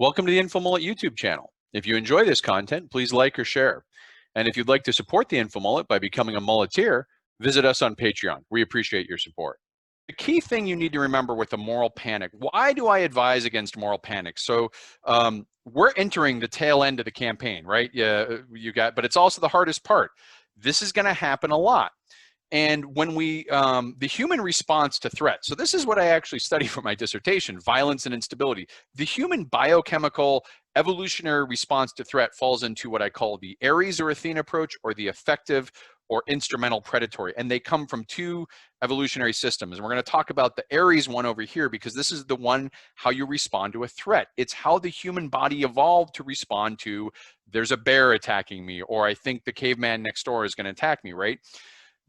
Welcome to the InfoMullet YouTube channel. If you enjoy this content, please like or share. And if you'd like to support the InfoMullet by becoming a mulleteer, visit us on Patreon. We appreciate your support. The key thing you need to remember with a moral panic, why do I advise against moral panic? So we're entering the tail end of the campaign, right? But it's also the hardest part. This is going to happen a lot. And when the human response to threat, so this is what I actually study for my dissertation, violence and instability. The human biochemical evolutionary response to threat falls into what I call the Ares or Athena approach, or the affective or instrumental predatory. And they come from two evolutionary systems. And we're going to talk about the Ares one over here, because this is the one how you respond to a threat. It's how the human body evolved to respond to, there's a bear attacking me, or I think the caveman next door is going to attack me, right?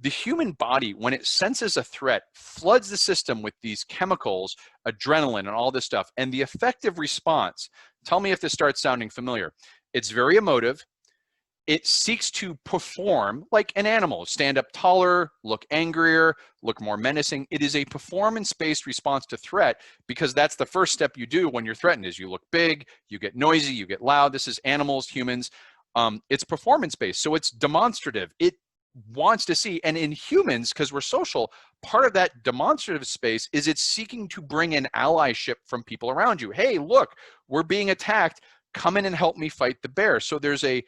The human body, when it senses a threat, floods the system with these chemicals, adrenaline and all this stuff. And the effective response, tell me if this starts sounding familiar. It's very emotive. It seeks to perform like an animal, stand up taller, look angrier, look more menacing. It is a performance-based response to threat, because that's the first step you do when you're threatened, is you look big, you get noisy, you get loud. This is animals, humans. It's performance-based, so it's demonstrative. It wants to see, and in humans, because we're social, part of that demonstrative space is it's seeking to bring in allyship from people around you. Hey, look, we're being attacked, come in and help me fight the bear. So there's a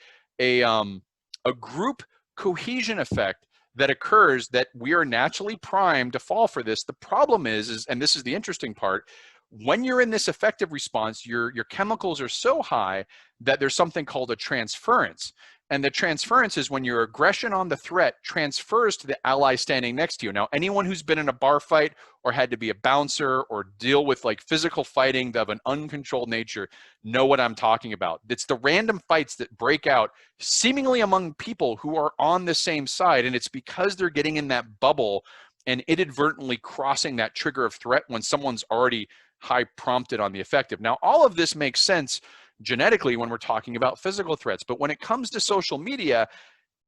group cohesion effect that occurs, that we are naturally primed to fall for this. The problem is, and this is the interesting part, when you're in this effective response, your chemicals are so high that there's something called a transference. And the transference is when your aggression on the threat transfers to the ally standing next to you. Now, anyone who's been in a bar fight or had to be a bouncer or deal with like physical fighting of an uncontrolled nature know what I'm talking about. It's the random fights that break out seemingly among people who are on the same side. And it's because they're getting in that bubble and inadvertently crossing that trigger of threat when someone's already high prompted on the effective. Now, all of this makes sense genetically when we're talking about physical threats, but when it comes to social media,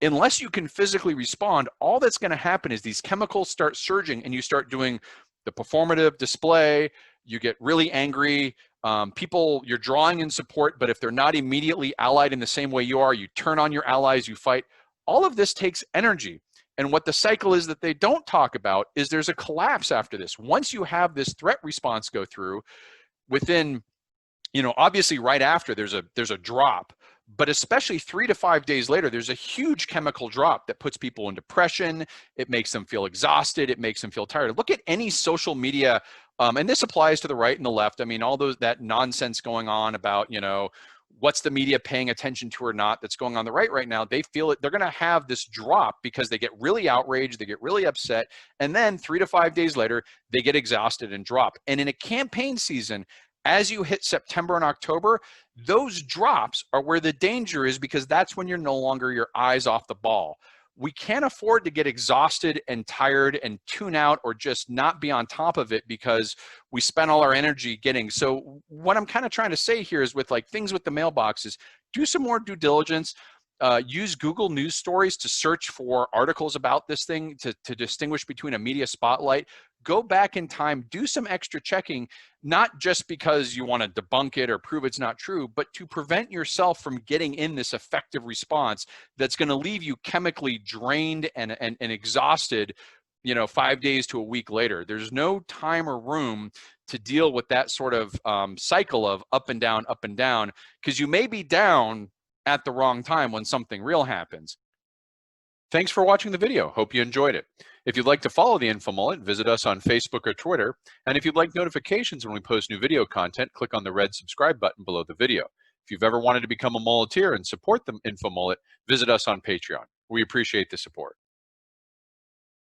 unless you can physically respond, all that's going to happen is these chemicals start surging and you start doing the performative display. You get really angry. People, you're drawing in support, but if they're not immediately allied in the same way you are, you turn on your allies, you fight. All of this takes energy. And what the cycle is that they don't talk about is there's a collapse after this. Once you have this threat response go through, within, obviously right after there's a drop, but especially 3 to 5 days later, there's a huge chemical drop that puts people in depression. It makes them feel exhausted. It makes them feel tired. Look at any social media, and this applies to the right and the left. I mean, all that nonsense going on about, what's the media paying attention to or not, that's going on the right now. They feel it. They're going to have this drop because they get really outraged. They get really upset. And then 3 to 5 days later, they get exhausted and drop. And in a campaign season, as you hit September and October, those drops are where the danger is, because that's when you're no longer your eyes off the ball. We can't afford to get exhausted and tired and tune out or just not be on top of it because we spent all our energy getting. So what I'm kind of trying to say here is, with like things with the mailboxes, do some more due diligence. Use Google News Stories to search for articles about this thing to distinguish between a media spotlight. Go back in time, do some extra checking, not just because you want to debunk it or prove it's not true, but to prevent yourself from getting in this effective response that's going to leave you chemically drained and exhausted, 5 days to a week later. There's no time or room to deal with that sort of cycle of up and down, because you may be down at the wrong time when something real happens. Thanks for watching the video. Hope you enjoyed it. If you'd like to follow the InfoMullet, visit us on Facebook or Twitter. And if you'd like notifications when we post new video content, click on the red subscribe button below the video. If you've ever wanted to become a mulleteer and support the InfoMullet, visit us on Patreon. We appreciate the support.